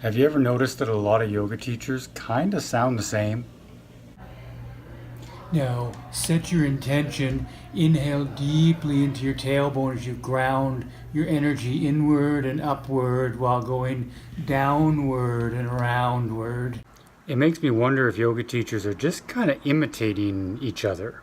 Have you ever noticed that a lot of yoga teachers kind of sound the same? Now, set your intention. Inhale deeply into your tailbone as you ground your energy inward and upward while going downward and roundward. It makes me wonder if yoga teachers are just kind of imitating each other.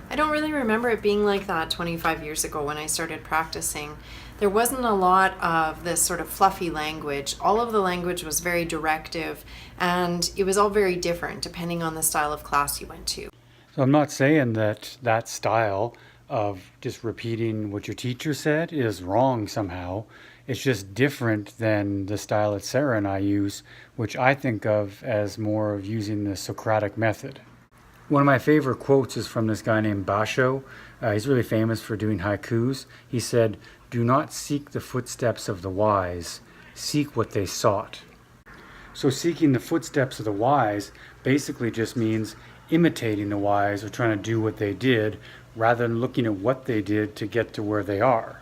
I don't really remember it being like that 25 years ago when I started practicing. There wasn't a lot of this sort of fluffy language. All of the language was very directive, and it was all very different depending on the style of class you went to. So I'm not saying that that style of just repeating what your teacher said is wrong somehow. It's just different than the style that Sarah and I use, which I think of as more of using the Socratic method. One of my favorite quotes is from this guy named Basho. He's really famous for doing haikus. He said, "Do not seek the footsteps of the wise, seek what they sought." So seeking the footsteps of the wise basically just means imitating the wise or trying to do what they did rather than looking at what they did to get to where they are.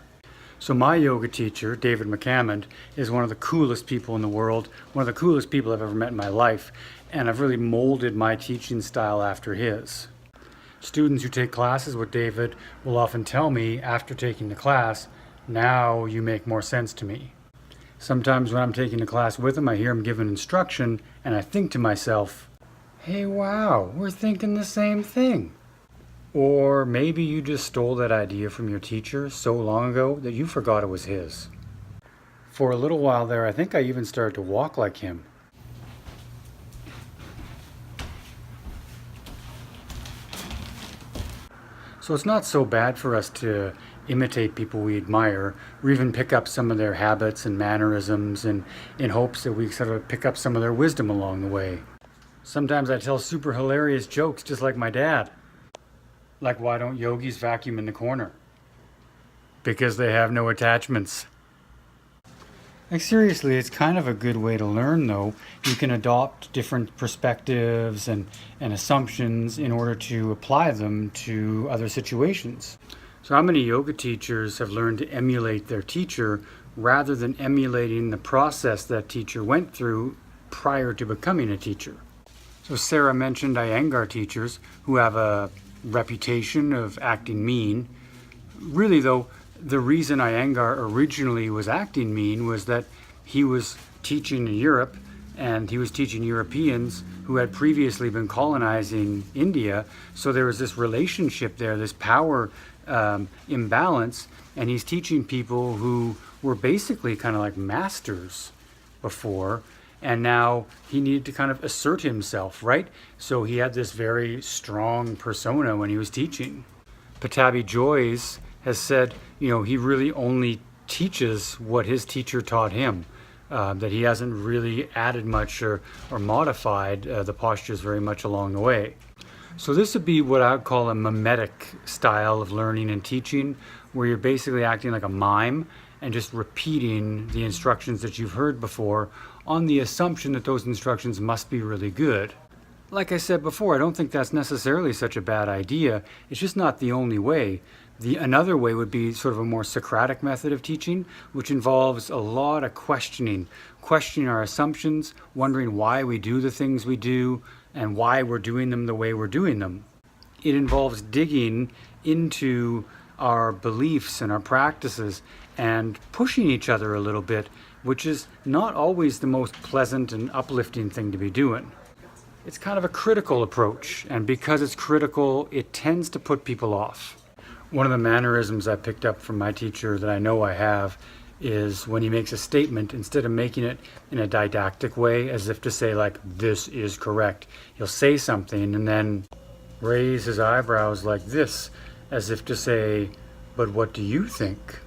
So my yoga teacher, David McCammond, is one of the coolest people in the world, one of the coolest people I've ever met in my life, and I've really molded my teaching style after his. Students who take classes with David will often tell me after taking the class, "Now you make more sense to me." Sometimes when I'm taking a class with him, I hear him give an instruction, and I think to myself, "Hey, wow, we're thinking the same thing." Or maybe you just stole that idea from your teacher so long ago that you forgot it was his. For a little while there, I think I even started to walk like him. So it's not so bad for us to imitate people we admire, or even pick up some of their habits and mannerisms in hopes that we sort of pick up some of their wisdom along the way. Sometimes I tell super hilarious jokes just like my dad. Like, why don't yogis vacuum in the corner? Because they have no attachments. Like, seriously, it's kind of a good way to learn, though. You can adopt different perspectives and assumptions in order to apply them to other situations. So how many yoga teachers have learned to emulate their teacher rather than emulating the process that teacher went through prior to becoming a teacher? So Sarah mentioned Iyengar teachers who have a reputation of acting mean. Really, though, the reason Iyengar originally was acting mean was that he was teaching in Europe, and he was teaching Europeans who had previously been colonizing India. So there was this relationship there, this power imbalance, and he's teaching people who were basically kind of like masters before, and now he needed to kind of assert himself, right? So he had this very strong persona when he was teaching. Patabi Joyce has said, he really only teaches what his teacher taught him, that he hasn't really added much or modified the postures very much along the way. So this would be what I would call a mimetic style of learning and teaching, where you're basically acting like a mime and just repeating the instructions that you've heard before on the assumption that those instructions must be really good. Like I said before, I don't think that's necessarily such a bad idea. It's just not the only way. Another way would be sort of a more Socratic method of teaching, which involves a lot of questioning our assumptions, wondering why we do the things we do, and why we're doing them the way we're doing them. It involves digging into our beliefs and our practices and pushing each other a little bit, which is not always the most pleasant and uplifting thing to be doing. It's kind of a critical approach, and because it's critical, it tends to put people off. One of the mannerisms I picked up from my teacher that I know I have is when he makes a statement, instead of making it in a didactic way, as if to say, like, "This is correct," he'll say something and then raise his eyebrows like this, as if to say, "But what do you think?"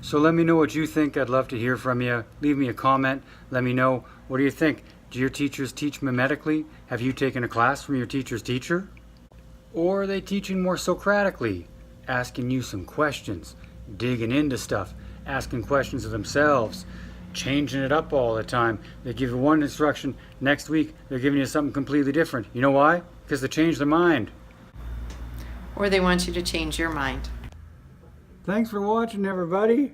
So let me know what you think. I'd love to hear from you. Leave me a comment. Let me know, what do you think? Do your teachers teach mimetically? Have you taken a class from your teacher's teacher? Or are they teaching more Socratically, asking you some questions, digging into stuff, asking questions of themselves, changing it up all the time? They give you one instruction, next week they're giving you something completely different. You know why? Because they changed their mind. Or they want you to change your mind. Thanks for watching, everybody.